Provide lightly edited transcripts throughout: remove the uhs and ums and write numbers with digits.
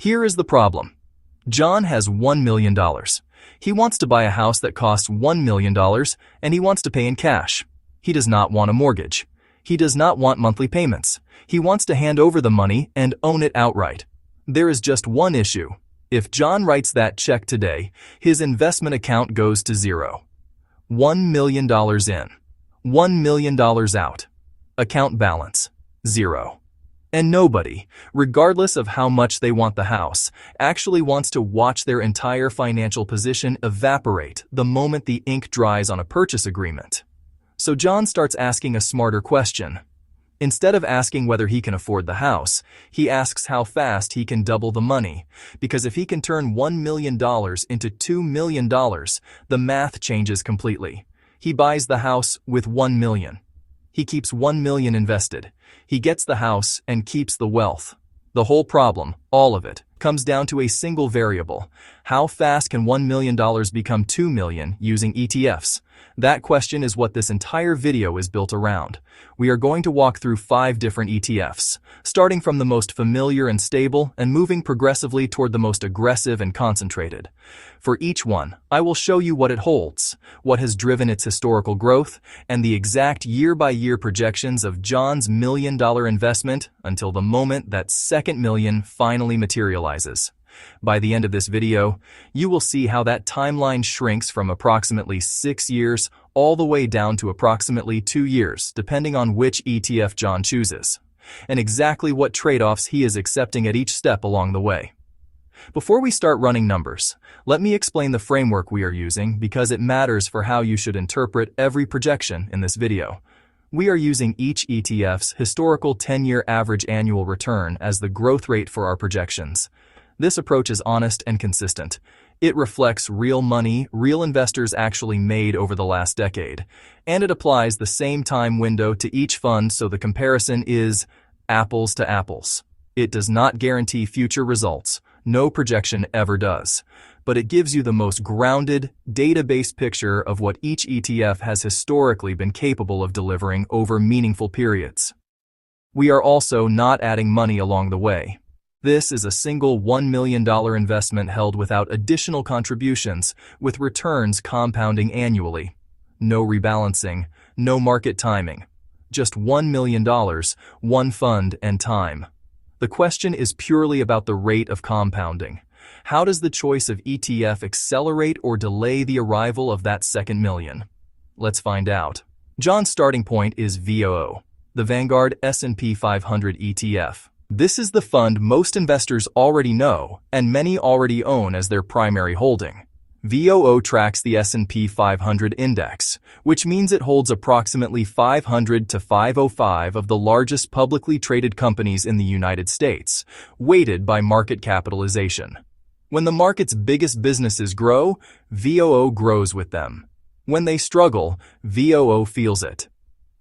Here is the problem. John has $1 million. He wants to buy a house that costs $1 million, and he wants to pay in cash. He does not want a mortgage. He does not want monthly payments. He wants to hand over the money and own it outright. There is just one issue. If John writes that check today, his investment account goes to zero. $1 million in. $1 million out. Account balance, zero. And nobody, regardless of how much they want the house, actually wants to watch their entire financial position evaporate the moment the ink dries on a purchase agreement. So John starts asking a smarter question. Instead of asking whether he can afford the house, he asks how fast he can double the money, because if he can turn $1 million into $2 million, the math changes completely. He buys the house with $1 million. He keeps $1 million invested. He gets the house and keeps the wealth. The whole problem, all of it, comes down to a single variable. How fast can $1 million become $2 million using ETFs? That question is what this entire video is built around. We are going to walk through 5 different ETFs, starting from the most familiar and stable and moving progressively toward the most aggressive and concentrated. For each one, I will show you what it holds, what has driven its historical growth, and the exact year-by-year projections of John's $1 million investment until the moment that second million finally materializes. By the end of this video, you will see how that timeline shrinks from approximately 6 years all the way down to approximately 2 years, depending on which ETF John chooses, and exactly what trade-offs he is accepting at each step along the way. Before we start running numbers, let me explain the framework we are using because it matters for how you should interpret every projection in this video. We are using each ETF's historical 10-year average annual return as the growth rate for our projections. This approach is honest and consistent. It reflects real money real investors actually made over the last decade, and it applies the same time window to each fund so the comparison is apples to apples. It does not guarantee future results. No projection ever does. But it gives you the most grounded, data-based picture of what each ETF has historically been capable of delivering over meaningful periods. We are also not adding money along the way. This is a single $1 million investment held without additional contributions, with returns compounding annually. No rebalancing, no market timing. Just $1 million, one fund, and time. The question is purely about the rate of compounding. How does the choice of ETF accelerate or delay the arrival of that second million? Let's find out. John's starting point is VOO, the Vanguard S&P 500 ETF. This is the fund most investors already know and many already own as their primary holding. VOO tracks the S&P 500 index, which means it holds approximately 500 to 505 of the largest publicly traded companies in the United States, weighted by market capitalization. When the market's biggest businesses grow, VOO grows with them. When they struggle, VOO feels it.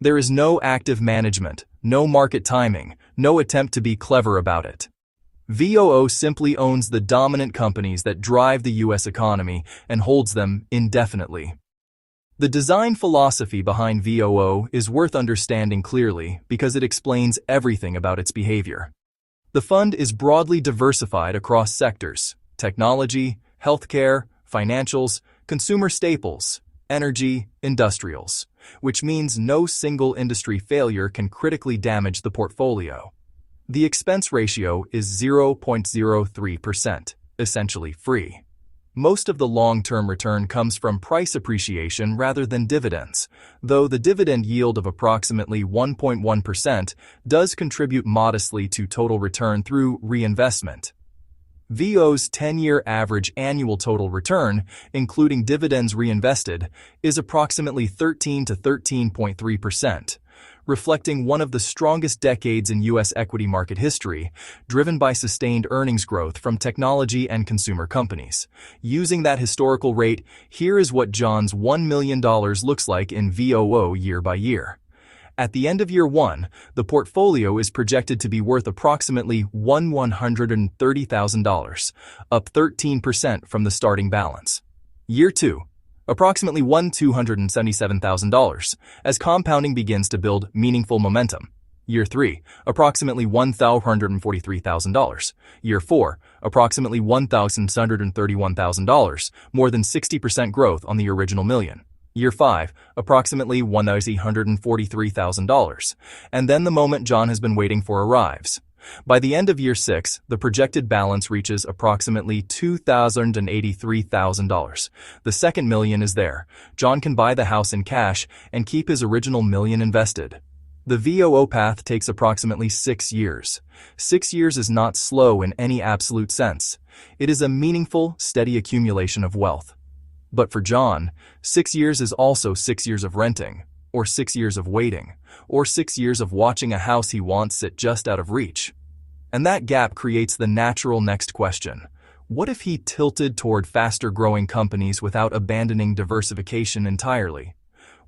There is no active management, no market timing, no attempt to be clever about it. VOO simply owns the dominant companies that drive the U.S. economy and holds them indefinitely. The design philosophy behind VOO is worth understanding clearly because it explains everything about its behavior. The fund is broadly diversified across sectors: technology, healthcare, financials, consumer staples, energy, industrials, which means no single industry failure can critically damage the portfolio. The expense ratio is 0.03%, essentially free. Most of the long-term return comes from price appreciation rather than dividends, though the dividend yield of approximately 1.1% does contribute modestly to total return through reinvestment. VOO's 10-year average annual total return, including dividends reinvested, is approximately 13 to 13.3%, reflecting one of the strongest decades in U.S. equity market history, driven by sustained earnings growth from technology and consumer companies. Using that historical rate, here is what John's $1 million looks like in VOO year by year. At the end of year 1, the portfolio is projected to be worth approximately $130,000, up 13% from the starting balance. Year 2, approximately $277,000, as compounding begins to build meaningful momentum. Year 3, approximately $1,443,000. Year 4, approximately $1,631,000, more than 60% growth on the original million. Year 5, approximately $1,843,000. And then the moment John has been waiting for arrives. By the end of year 6, the projected balance reaches approximately $2,083,000. The second million is there. John can buy the house in cash and keep his original million invested. The VOO path takes approximately 6 years. 6 years is not slow in any absolute sense. It is a meaningful, steady accumulation of wealth. But for John, 6 years is also 6 years of renting, or 6 years of waiting, or 6 years of watching a house he wants sit just out of reach. And that gap creates the natural next question. What if he tilted toward faster-growing companies without abandoning diversification entirely?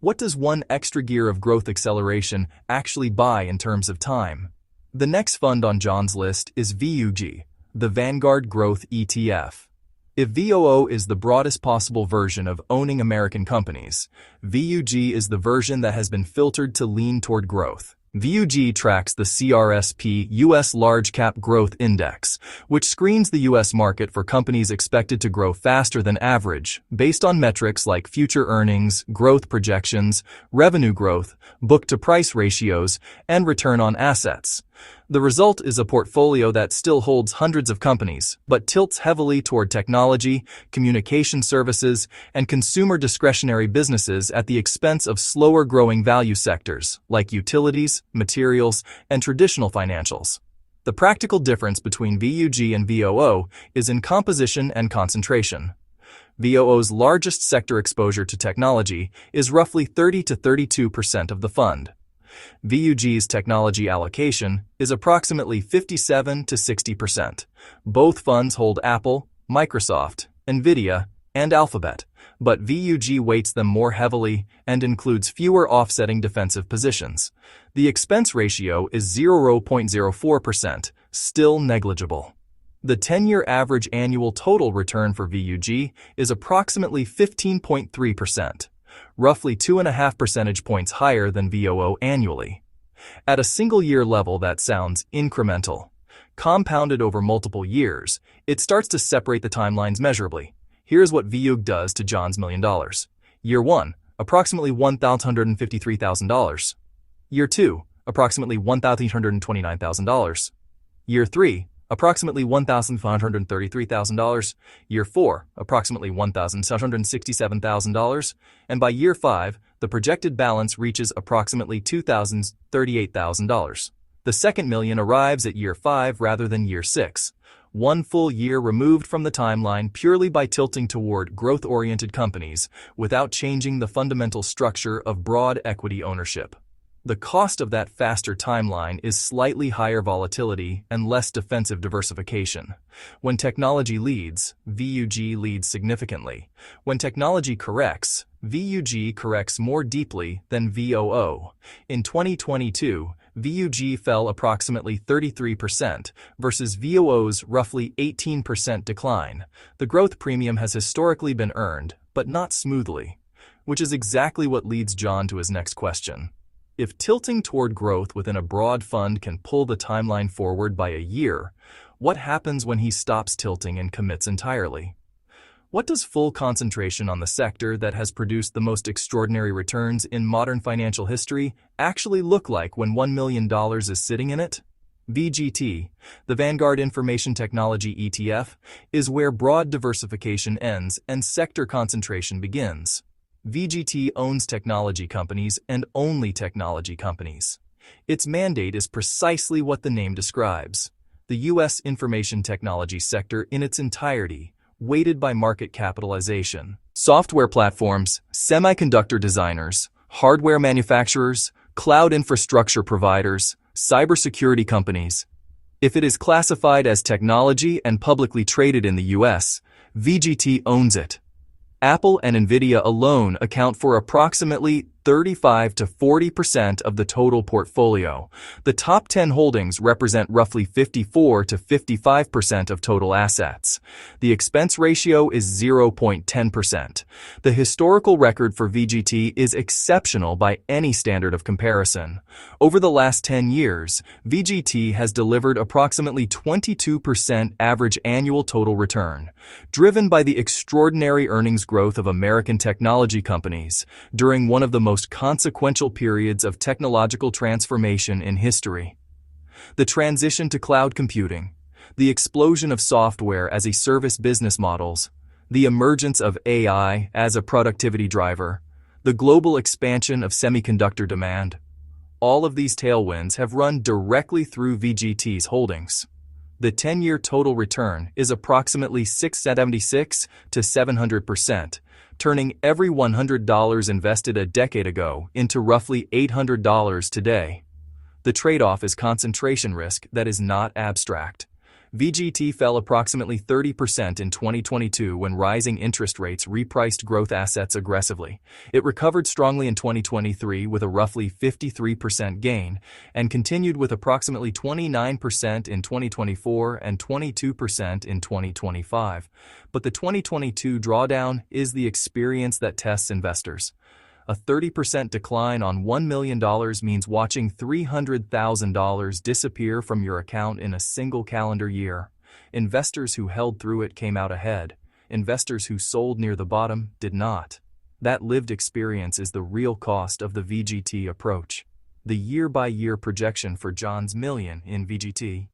What does one extra gear of growth acceleration actually buy in terms of time? The next fund on John's list is VUG, the Vanguard Growth ETF. If VOO is the broadest possible version of owning American companies, VUG is the version that has been filtered to lean toward growth. VUG tracks the CRSP U.S. Large Cap Growth Index, which screens the U.S. market for companies expected to grow faster than average, based on metrics like future earnings, growth projections, revenue growth, book-to-price ratios, and return on assets. The result is a portfolio that still holds hundreds of companies, but tilts heavily toward technology, communication services, and consumer discretionary businesses at the expense of slower-growing value sectors like utilities, materials, and traditional financials. The practical difference between VUG and VOO is in composition and concentration. VOO's largest sector exposure to technology is roughly 30 to 32% of the fund. VUG's technology allocation is approximately 57 to 60%. Both funds hold Apple, Microsoft, Nvidia, and Alphabet, but VUG weights them more heavily and includes fewer offsetting defensive positions. The expense ratio is 0.04%, still negligible. The 10-year average annual total return for VUG is approximately 15.3%. Roughly 2.5 percentage points higher than VOO annually. At a single-year level, that sounds incremental. Compounded over multiple years, it starts to separate the timelines measurably. Here's what VUG does to John's $1 million. Year 1, approximately $1,153,000. Year 2, approximately $1,829,000. Year 3, approximately $1,533,000, year 4, approximately $1,767,000, and by year 5, the projected balance reaches approximately $2,038,000. The second million arrives at year 5 rather than year 6, 1 full year removed from the timeline purely by tilting toward growth-oriented companies without changing the fundamental structure of broad equity ownership. The cost of that faster timeline is slightly higher volatility and less defensive diversification. When technology leads, VUG leads significantly. When technology corrects, VUG corrects more deeply than VOO. In 2022, VUG fell approximately 33% versus VOO's roughly 18% decline. The growth premium has historically been earned, but not smoothly, which is exactly what leads John to his next question. If tilting toward growth within a broad fund can pull the timeline forward by a year, what happens when he stops tilting and commits entirely? What does full concentration on the sector that has produced the most extraordinary returns in modern financial history actually look like when $1 million is sitting in it? VGT, the Vanguard Information Technology ETF, is where broad diversification ends and sector concentration begins. VGT owns technology companies and only technology companies. Its mandate is precisely what the name describes: the U.S. information technology sector in its entirety, weighted by market capitalization. Software platforms, semiconductor designers, hardware manufacturers, cloud infrastructure providers, cybersecurity companies. If it is classified as technology and publicly traded in the U.S., VGT owns it. Apple and Nvidia alone account for approximately 35 to 40% of the total portfolio. The top 10 holdings represent roughly 54 to 55% of total assets. The expense ratio is 0.10%. The historical record for VGT is exceptional by any standard of comparison. Over the last 10 years, VGT has delivered approximately 22% average annual total return, driven by the extraordinary earnings growth of American technology companies during one of the most consequential periods of technological transformation in history. The transition to cloud computing, the explosion of software as a service business models, the emergence of AI as a productivity driver, the global expansion of semiconductor demand, all of these tailwinds have run directly through VGT's holdings. The 10-year total return is approximately 676 to 700%, turning every $100 invested a decade ago into roughly $800 today. The trade-off is concentration risk that is not abstract. VGT fell approximately 30% in 2022 when rising interest rates repriced growth assets aggressively. It recovered strongly in 2023 with a roughly 53% gain and continued with approximately 29% in 2024 and 22% in 2025. But the 2022 drawdown is the experience that tests investors. A 30% decline on $1 million means watching $300,000 disappear from your account in a single calendar year. Investors who held through it came out ahead. Investors who sold near the bottom did not. That lived experience is the real cost of the VGT approach. The year-by-year projection for John's million in VGT.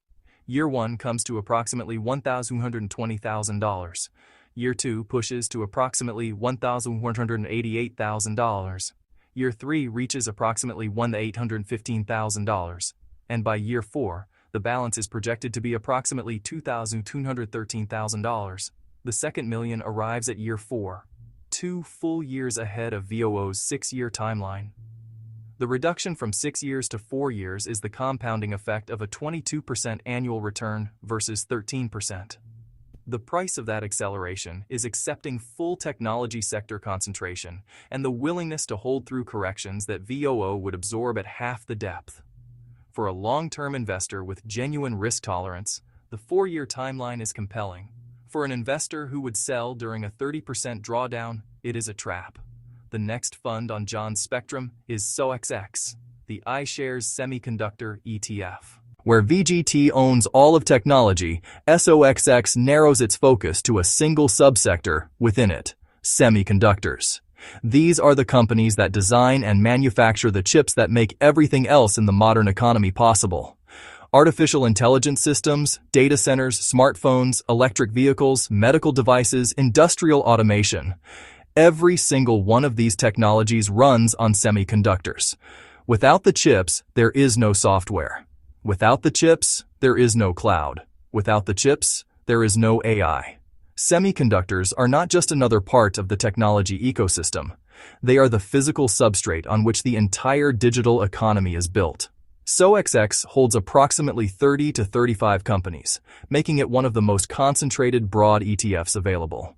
Year 1 comes to approximately $1,120,000. Year 2 pushes to approximately $1,188,000. Year 3 reaches approximately $1,815,000. And by year 4, the balance is projected to be approximately $2,213,000. The second million arrives at year 4, 2 full years ahead of VOO's 6-year timeline. The reduction from 6 years to 4 years is the compounding effect of a 22% annual return versus 13%. The price of that acceleration is accepting full technology sector concentration and the willingness to hold through corrections that VOO would absorb at half the depth. For a long-term investor with genuine risk tolerance, the 4-year timeline is compelling. For an investor who would sell during a 30% drawdown, it is a trap. The next fund on John's spectrum is SOXX, the iShares Semiconductor ETF. Where VGT owns all of technology, SOXX narrows its focus to a single subsector within it, semiconductors. These are the companies that design and manufacture the chips that make everything else in the modern economy possible. Artificial intelligence systems, data centers, smartphones, electric vehicles, medical devices, industrial automation. Every single one of these technologies runs on semiconductors. Without the chips, there is no software. Without the chips, there is no cloud. Without the chips, there is no AI. Semiconductors are not just another part of the technology ecosystem. They are the physical substrate on which the entire digital economy is built. SOXX holds approximately 30 to 35 companies, making it one of the most concentrated broad ETFs available.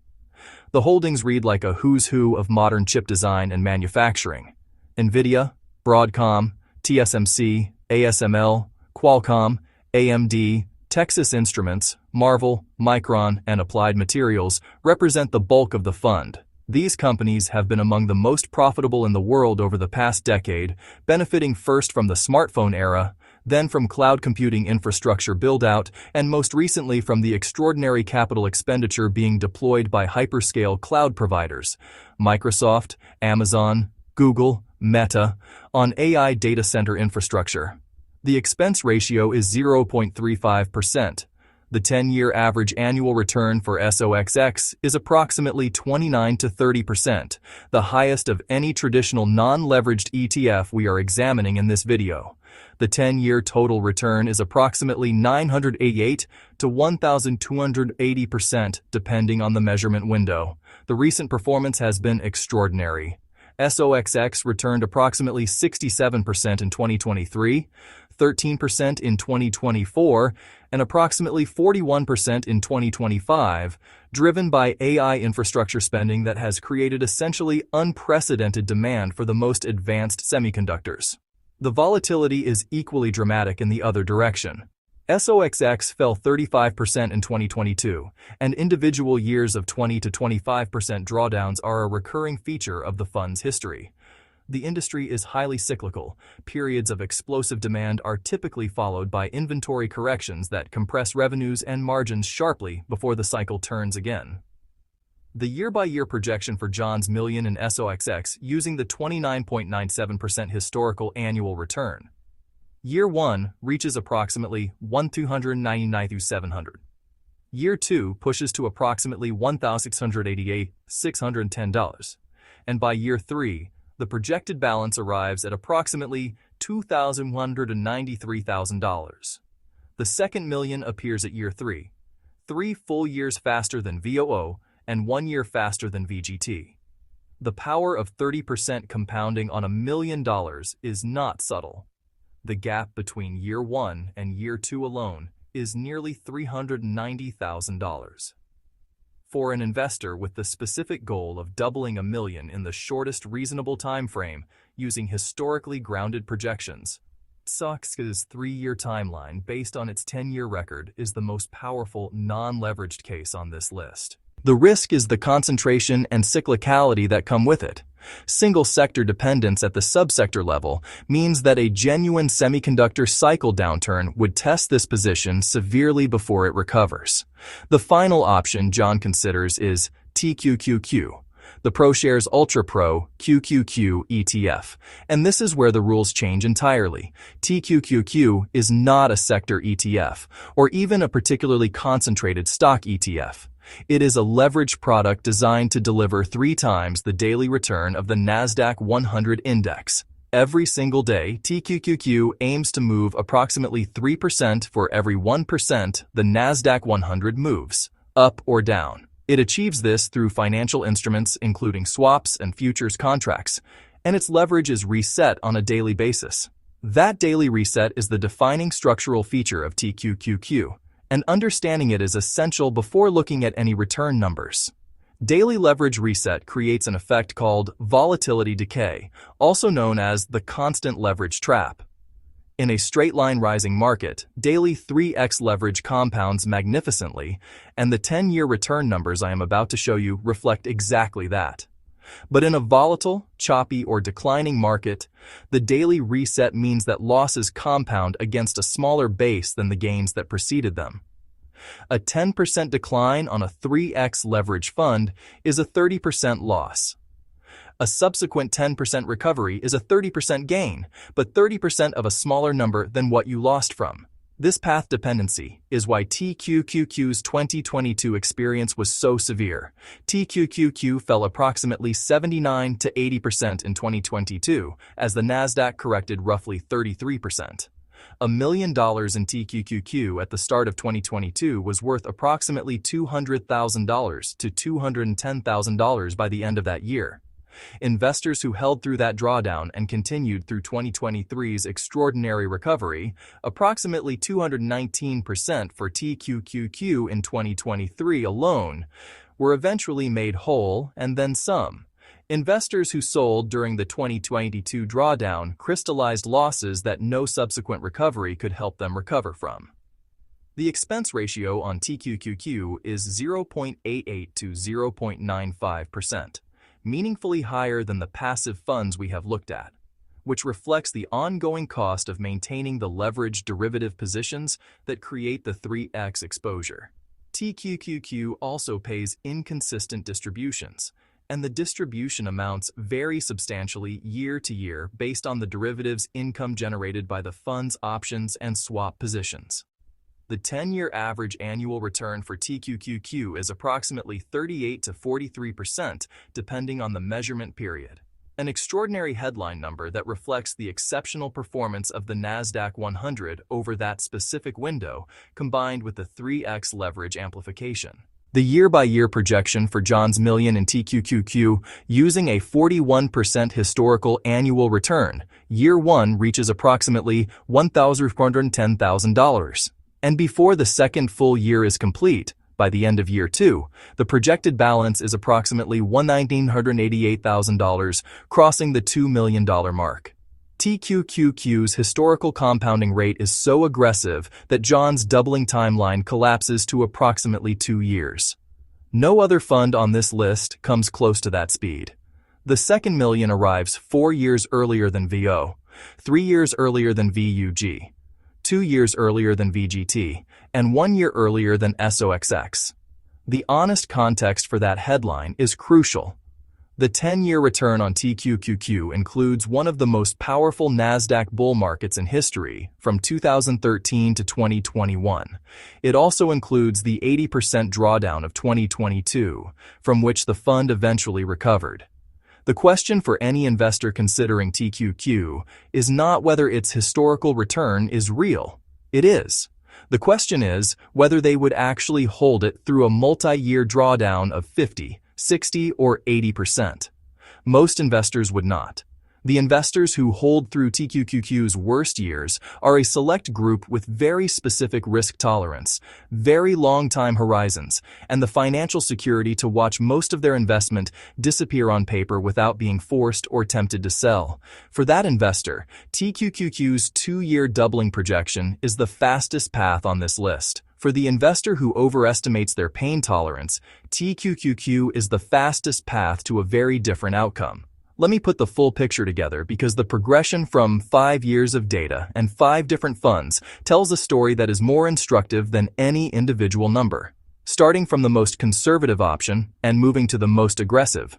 The holdings read like a who's who of modern chip design and manufacturing. NVIDIA, Broadcom, TSMC, ASML, Qualcomm, AMD, Texas Instruments, Marvell, Micron, and Applied Materials represent the bulk of the fund. These companies have been among the most profitable in the world over the past decade, benefiting first from the smartphone era, then from cloud computing infrastructure build-out, and most recently from the extraordinary capital expenditure being deployed by hyperscale cloud providers, Microsoft, Amazon, Google, Meta, on AI data center infrastructure. The expense ratio is 0.35%. The 10-year average annual return for SOXX is approximately 29 to 30%, the highest of any traditional non-leveraged ETF we are examining in this video. The 10-year total return is approximately 988 to 1,280% depending on the measurement window. The recent performance has been extraordinary. SOXX returned approximately 67% in 2023, 13% in 2024 and approximately 41% in 2025, driven by AI infrastructure spending that has created essentially unprecedented demand for the most advanced semiconductors. The volatility is equally dramatic in the other direction. SOXX fell 35% in 2022, and individual years of 20 to 25% drawdowns are a recurring feature of the fund's history. The industry is highly cyclical. Periods of explosive demand are typically followed by inventory corrections that compress revenues and margins sharply before the cycle turns again. The year-by-year projection for John's million in SOXX using the 29.97% historical annual return. Year 1 reaches approximately $1,299,700. Year 2 pushes to approximately $1,688,610. And by year 3, the projected balance arrives at approximately $2,193,000. The second million appears at year 3, 3 full years faster than VOO and 1 year faster than VGT. The power of 30% compounding on $1 million is not subtle. The gap between year 1 and year 2 alone is nearly $390,000. For an investor with the specific goal of doubling $1 million in the shortest reasonable time frame using historically grounded projections, SOXX's 3-year timeline based on its 10-year record is the most powerful non-leveraged case on this list. The risk is the concentration and cyclicality that come with it. Single sector dependence at the subsector level means that a genuine semiconductor cycle downturn would test this position severely before it recovers. The final option John considers is TQQQ, the ProShares Ultra Pro QQQ ETF, and this is where the rules change entirely. TQQQ is not a sector ETF or even a particularly concentrated stock ETF. It is a leveraged product designed to deliver 3 times the daily return of the NASDAQ 100 index. Every single day, TQQQ aims to move approximately 3% for every 1% the NASDAQ 100 moves, up or down. It achieves this through financial instruments including swaps and futures contracts, and its leverage is reset on a daily basis. That daily reset is the defining structural feature of TQQQ, and understanding it is essential before looking at any return numbers. Daily leverage reset creates an effect called volatility decay, also known as the constant leverage trap. In a straight-line rising market, daily 3x leverage compounds magnificently, and the 10-year return numbers I am about to show you reflect exactly that. But in a volatile, choppy, or declining market, the daily reset means that losses compound against a smaller base than the gains that preceded them. A 10% decline on a 3x leverage fund is a 30% loss. A subsequent 10% recovery is a 30% gain, but 30% of a smaller number than what you lost from. This path dependency is why TQQQ's 2022 experience was so severe. TQQQ fell approximately 79 to 80% in 2022, as the NASDAQ corrected roughly 33%. $1 million in TQQQ at the start of 2022 was worth approximately $200,000 to $210,000 by the end of that year. Investors who held through that drawdown and continued through 2023's extraordinary recovery, approximately 219% for TQQQ in 2023 alone, were eventually made whole and then some. Investors who sold during the 2022 drawdown crystallized losses that no subsequent recovery could help them recover from. The expense ratio on TQQQ is 0.88 to 0.95%. Meaningfully higher than the passive funds we have looked at, which reflects the ongoing cost of maintaining the leveraged derivative positions that create the 3x exposure. TQQQ also pays inconsistent distributions, and the distribution amounts vary substantially year to year based on the derivatives income generated by the fund's options and swap positions. The 10-year average annual return for TQQQ is approximately 38 to 43% depending on the measurement period, an extraordinary headline number that reflects the exceptional performance of the NASDAQ 100 over that specific window combined with the 3x leverage amplification. The year-by-year projection for John's million in TQQQ using a 41% historical annual return, year 1 reaches approximately $1,410,000. And before the second full year is complete, by the end of year 2, the projected balance is approximately $1,988,000, crossing the $2 million mark. TQQQ's historical compounding rate is so aggressive that John's doubling timeline collapses to approximately 2 years. No other fund on this list comes close to that speed. The second million arrives 4 years earlier than VO, 3 years earlier than VUG, 2 years earlier than VGT, and 1 year earlier than SOXX. The honest context for that headline is crucial. The 10-year return on TQQQ includes one of the most powerful NASDAQ bull markets in history from 2013 to 2021. It also includes the 80% drawdown of 2022, from which the fund eventually recovered. The question for any investor considering TQQ is not whether its historical return is real. It is. The question is whether they would actually hold it through a multi-year drawdown of 50, 60, or 80%. Most investors would not. The investors who hold through TQQQ's worst years are a select group with very specific risk tolerance, very long time horizons, and the financial security to watch most of their investment disappear on paper without being forced or tempted to sell. For that investor, TQQQ's 2-year doubling projection is the fastest path on this list. For the investor who overestimates their pain tolerance, TQQQ is the fastest path to a very different outcome. Let me put the full picture together because the progression from 5 years of data and 5 different funds tells a story that is more instructive than any individual number. Starting from the most conservative option and moving to the most aggressive,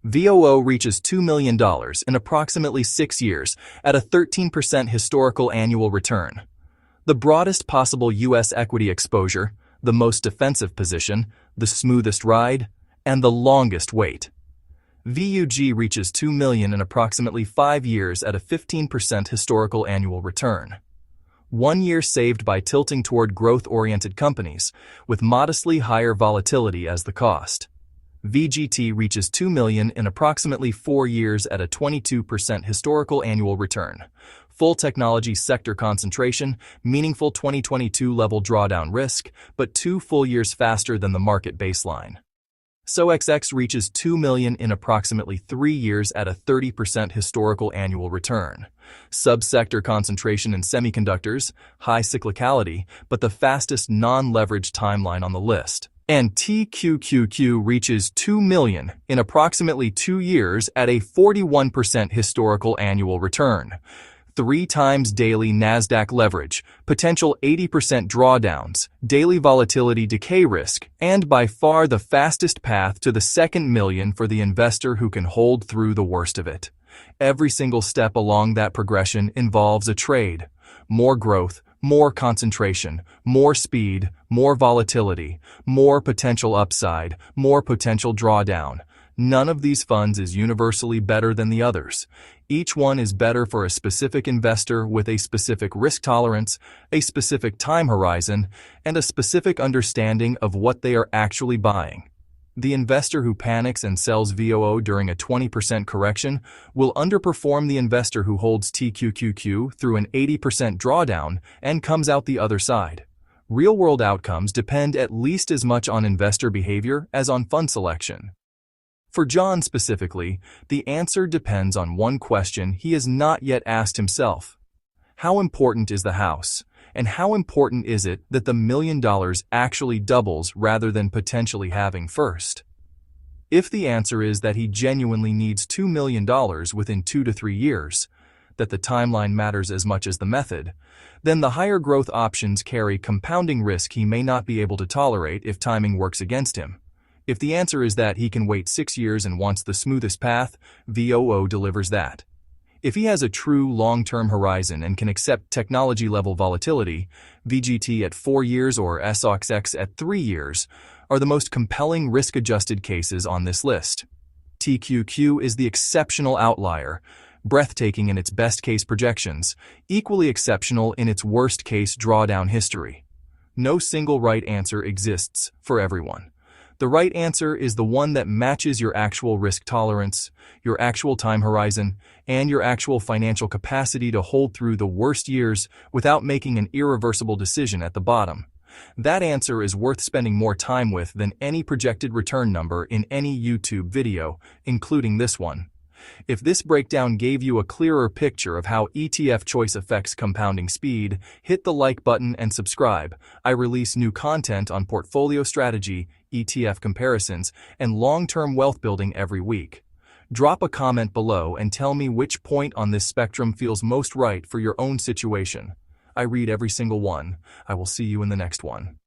VOO reaches $2 million in approximately 6 years at a 13% historical annual return. The broadest possible U.S. equity exposure, the most defensive position, the smoothest ride, and the longest wait. VUG reaches $2 million in approximately 5 years at a 15% historical annual return. 1 year saved by tilting toward growth-oriented companies, with modestly higher volatility as the cost. VGT reaches $2 million in approximately 4 years at a 22% historical annual return. Full technology sector concentration, meaningful 2022 level drawdown risk, but 2 full years faster than the market baseline. SOXX reaches $2 million in approximately 3 years at a 30% historical annual return. Subsector concentration in semiconductors, high cyclicality, but the fastest non-leveraged timeline on the list. And TQQQ reaches $2 million in approximately 2 years at a 41% historical annual return. 3 times daily NASDAQ leverage, potential 80% drawdowns, daily volatility decay risk, and by far the fastest path to the second million for the investor who can hold through the worst of it. Every single step along that progression involves a trade. More growth, more concentration, more speed, more volatility, more potential upside, more potential drawdown. None of these funds is universally better than the others. Each one is better for a specific investor with a specific risk tolerance, a specific time horizon, and a specific understanding of what they are actually buying. The investor who panics and sells VOO during a 20% correction will underperform the investor who holds TQQQ through an 80% drawdown and comes out the other side. Real-world outcomes depend at least as much on investor behavior as on fund selection. For John specifically, the answer depends on one question he has not yet asked himself. How important is the house? And how important is it that the $1 million actually doubles rather than potentially having first? If the answer is that he genuinely needs $2 million within 2 to 3 years, that the timeline matters as much as the method, then the higher growth options carry compounding risk he may not be able to tolerate if timing works against him. If the answer is that he can wait 6 years and wants the smoothest path, VOO delivers that. If he has a true long-term horizon and can accept technology-level volatility, VGT at 4 years or SOXX at 3 years are the most compelling risk-adjusted cases on this list. TQQ is the exceptional outlier, breathtaking in its best-case projections, equally exceptional in its worst-case drawdown history. No single right answer exists for everyone. The right answer is the one that matches your actual risk tolerance, your actual time horizon, and your actual financial capacity to hold through the worst years without making an irreversible decision at the bottom. That answer is worth spending more time with than any projected return number in any YouTube video, including this one. If this breakdown gave you a clearer picture of how ETF choice affects compounding speed, hit the like button and subscribe. I release new content on portfolio strategy, ETF comparisons, and long-term wealth building every week. Drop a comment below and tell me which point on this spectrum feels most right for your own situation. I read every single one. I will see you in the next one.